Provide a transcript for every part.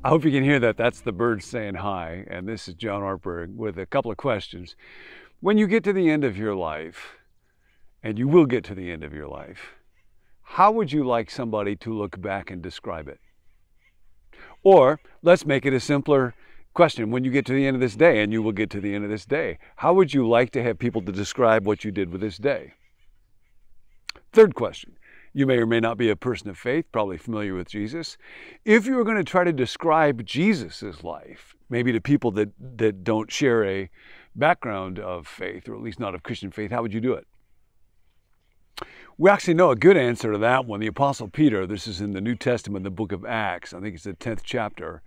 I hope you can hear that. That's the birds saying hi. And this is John Ortberg with a couple of questions. When you get to the end of your life, and you will get to the end of your life, how would you like somebody to look back and describe it? Or let's make it a simpler question. When you get to the end of this day, and you will get to the end of this day, how would you like to have people to describe what you did with this day? Third question. You may or may not be a person of faith, probably familiar with Jesus. If you were going to try to describe Jesus's life, maybe to people that don't share a background of faith, or at least not of Christian faith, how would you do it? We actually know a good answer to that one. The Apostle Peter, this is in the New Testament, the book of Acts, I think it's the 10th chapter,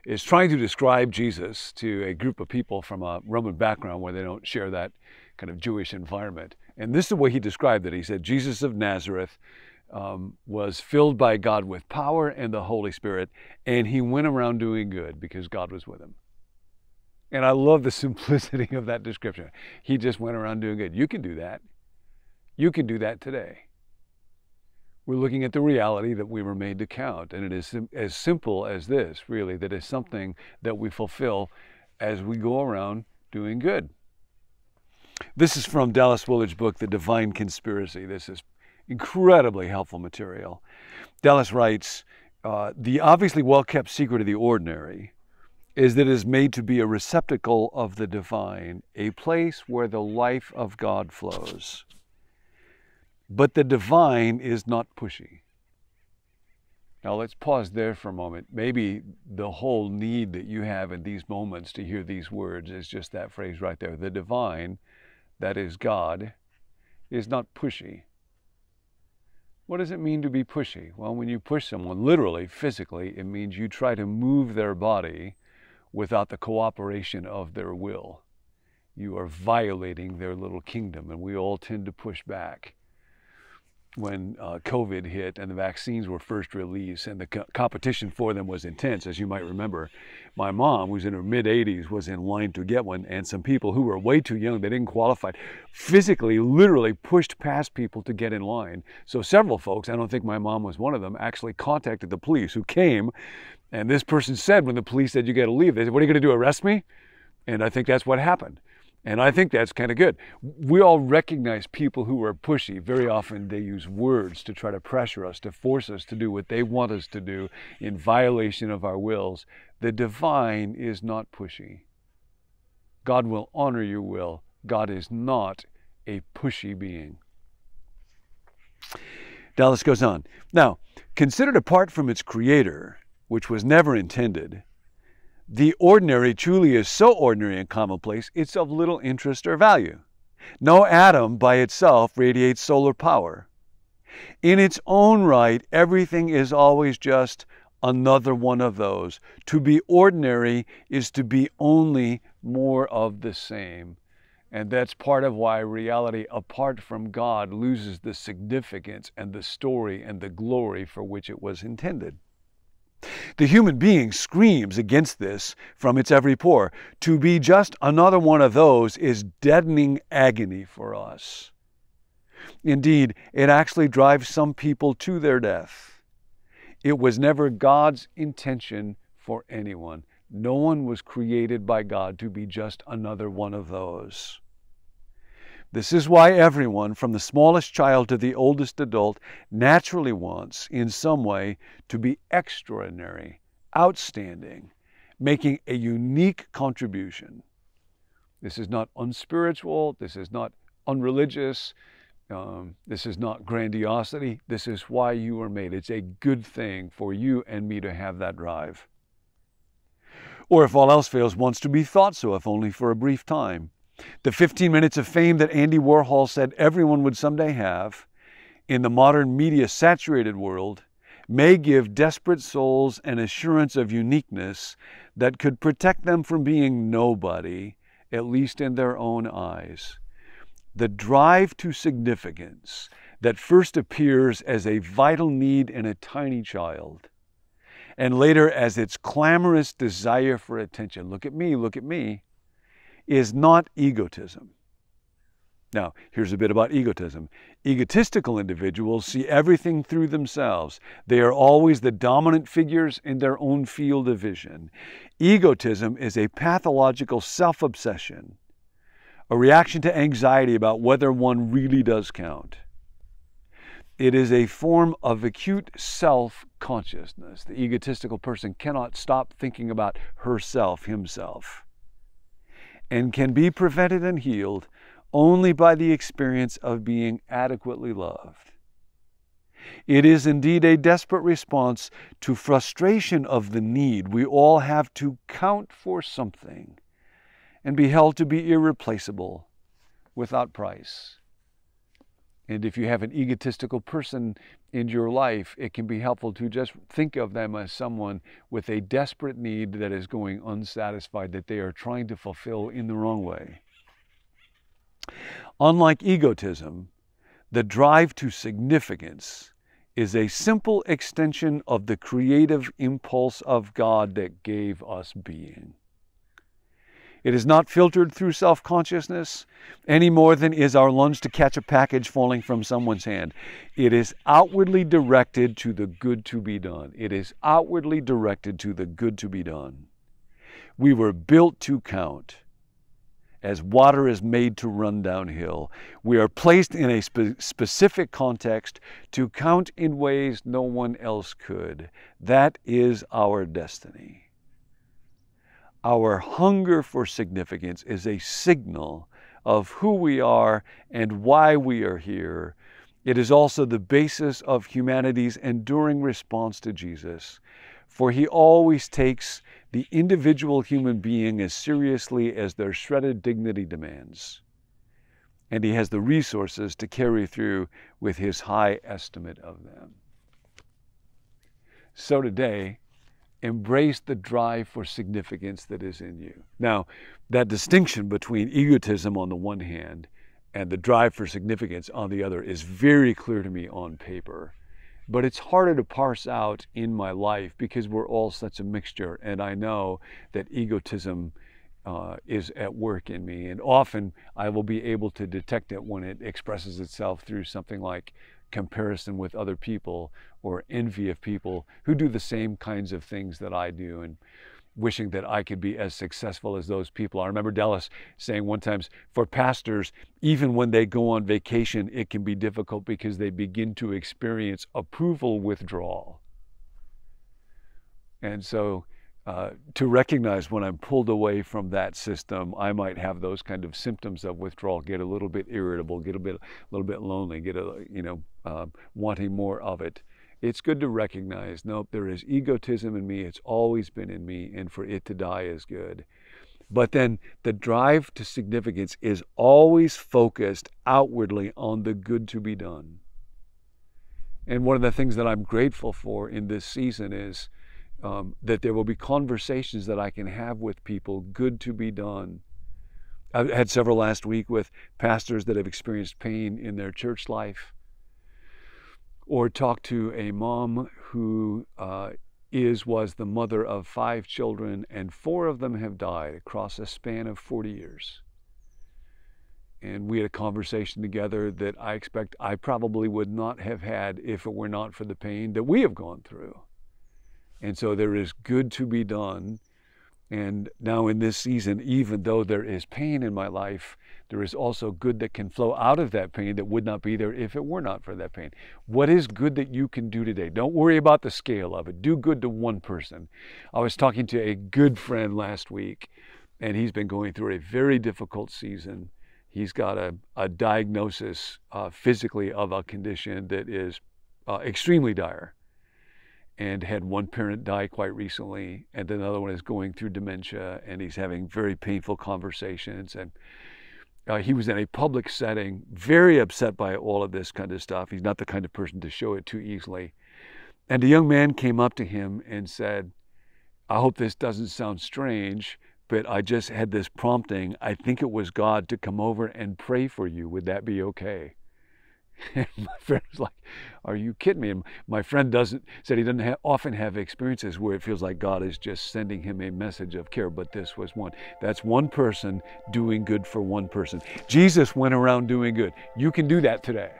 is trying to describe Jesus to a group of people from a Roman background where they don't share that kind of Jewish environment. And this is the way he described it. He said, Jesus of Nazareth was filled by God with power and the Holy Spirit, and he went around doing good because God was with him. And I love the simplicity of that description. He just went around doing good. You can do that. You can do that today. We're looking at the reality that we were made to count, and it is as simple as this, really, that is something that we fulfill as we go around doing good. This is from Dallas Willard's book, The Divine Conspiracy. This is incredibly helpful material. Dallas writes, the obviously well-kept secret of the ordinary is that it is made to be a receptacle of the divine, a place where the life of God flows. But the divine is not pushy. Now let's pause there for a moment. Maybe the whole need that you have in these moments to hear these words is just that phrase right there. The divine, that is God, is not pushy. What does it mean to be pushy? Well, when you push someone, literally, physically, it means you try to move their body without the cooperation of their will. You are violating their little kingdom, and we all tend to push back. When COVID hit and the vaccines were first released and the competition for them was intense, as you might remember, my mom, who's in her mid-80s, was in line to get one, and some people who were way too young, they didn't qualify, physically, literally pushed past people to get in line. So several folks, I don't think my mom was one of them, actually contacted the police, who came, and this person said, when the police said, you got to leave, they said, what are you going to do, arrest me? And I think that's what happened. And I think that's kind of good. We all recognize people who are pushy. Very often they use words to try to pressure us, to force us to do what they want us to do in violation of our wills. The divine is not pushy. God will honor your will. God is not a pushy being. Dallas goes on. Now, considered apart from its creator, which was never intended, the ordinary truly is so ordinary and commonplace, it's of little interest or value. No atom by itself radiates solar power. In its own right, everything is always just another one of those. To be ordinary is to be only more of the same. And that's part of why reality apart from God loses the significance and the story and the glory for which it was intended. The human being screams against this from its every pore. To be just another one of those is deadening agony for us. Indeed, it actually drives some people to their death. It was never God's intention for anyone. No one was created by God to be just another one of those. This is why everyone, from the smallest child to the oldest adult, naturally wants, in some way, to be extraordinary, outstanding, making a unique contribution. This is not unspiritual, this is not unreligious, this is not grandiosity. This is why you were made. It's a good thing for you and me to have that drive. Or if all else fails, wants to be thought so, if only for a brief time. The 15 minutes of fame that Andy Warhol said everyone would someday have in the modern media-saturated world may give desperate souls an assurance of uniqueness that could protect them from being nobody, at least in their own eyes. The drive to significance that first appears as a vital need in a tiny child, and later as its clamorous desire for attention, look at me, is not egotism. Now, here's a bit about egotism. Egotistical individuals see everything through themselves. They are always the dominant figures in their own field of vision. Egotism is a pathological self-obsession, a reaction to anxiety about whether one really does count. It is a form of acute self-consciousness. The egotistical person cannot stop thinking about herself, himself, and can be prevented and healed only by the experience of being adequately loved. It is indeed a desperate response to frustration of the need we all have to count for something and be held to be irreplaceable without price. And if you have an egotistical person in your life, it can be helpful to just think of them as someone with a desperate need that is going unsatisfied, that they are trying to fulfill in the wrong way. Unlike egotism, the drive to significance is a simple extension of the creative impulse of God that gave us being. It is not filtered through self-consciousness any more than is our lunge to catch a package falling from someone's hand. It is outwardly directed to the good to be done. It is outwardly directed to the good to be done. We were built to count. As water is made to run downhill, we are placed in a specific context to count in ways no one else could. That is our destiny. Our hunger for significance is a signal of who we are and why we are here. It is also the basis of humanity's enduring response to Jesus, for he always takes the individual human being as seriously as their shredded dignity demands, and he has the resources to carry through with his high estimate of them. So today, embrace the drive for significance that is in you. Now, that distinction between egotism on the one hand and the drive for significance on the other is very clear to me on paper. But it's harder to parse out in my life because we're all such a mixture, and I know that egotism is at work in me, and often I will be able to detect it when it expresses itself through something like comparison with other people or envy of people who do the same kinds of things that I do, and wishing that I could be as successful as those people. I remember Dallas saying one time, for pastors, even when they go on vacation, it can be difficult because they begin to experience approval withdrawal. And so to recognize when I'm pulled away from that system, I might have those kind of symptoms of withdrawal, get a little bit irritable, get a little bit lonely, get wanting more of it. It's good to recognize, nope, there is egotism in me. It's always been in me, and for it to die is good. But then the drive to significance is always focused outwardly on the good to be done. And one of the things that I'm grateful for in this season is that there will be conversations that I can have with people, good to be done. I've had several last week with pastors that have experienced pain in their church life, or talked to a mom who was the mother of 5 children, and 4 of them have died across a span of 40 years. And we had a conversation together that I expect I probably would not have had if it were not for the pain that we have gone through. And so there is good to be done. And now in this season, even though there is pain in my life, there is also good that can flow out of that pain that would not be there if it were not for that pain. What is good that you can do today? Don't worry about the scale of it. Do good to one person. I was talking to a good friend last week, and he's been going through a very difficult season. He's got a diagnosis physically of a condition that is extremely dire, and had one parent die quite recently, and another one is going through dementia, and he's having very painful conversations. And he was in a public setting, very upset by all of this kind of stuff. He's not the kind of person to show it too easily. And a young man came up to him and said, I hope this doesn't sound strange, but I just had this prompting. I think it was God to come over and pray for you. Would that be okay? And my friend was like, are you kidding me? And my friend said he doesn't often have experiences where it feels like God is just sending him a message of care, but this was one. That's one person doing good for one person. Jesus went around doing good. You can do that today.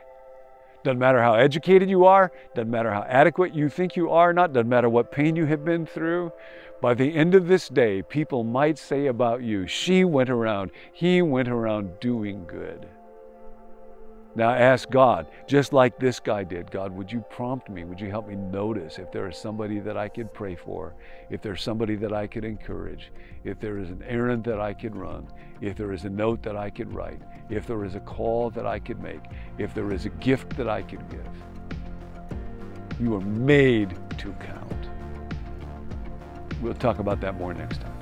Doesn't matter how educated you are, doesn't matter how adequate you think you are, doesn't matter what pain you have been through. By the end of this day, people might say about you, he went around doing good. Now ask God, just like this guy did, God, would you prompt me? Would you help me notice if there is somebody that I could pray for, if there's somebody that I could encourage, if there is an errand that I could run, if there is a note that I could write, if there is a call that I could make, if there is a gift that I could give. You are made to count. We'll talk about that more next time.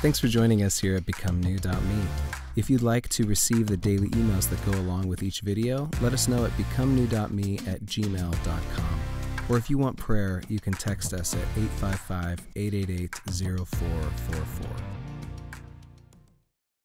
Thanks for joining us here at BecomeNew.me. If you'd like to receive the daily emails that go along with each video, let us know at becomenew.me@gmail.com. Or if you want prayer, you can text us at 855-888-0444.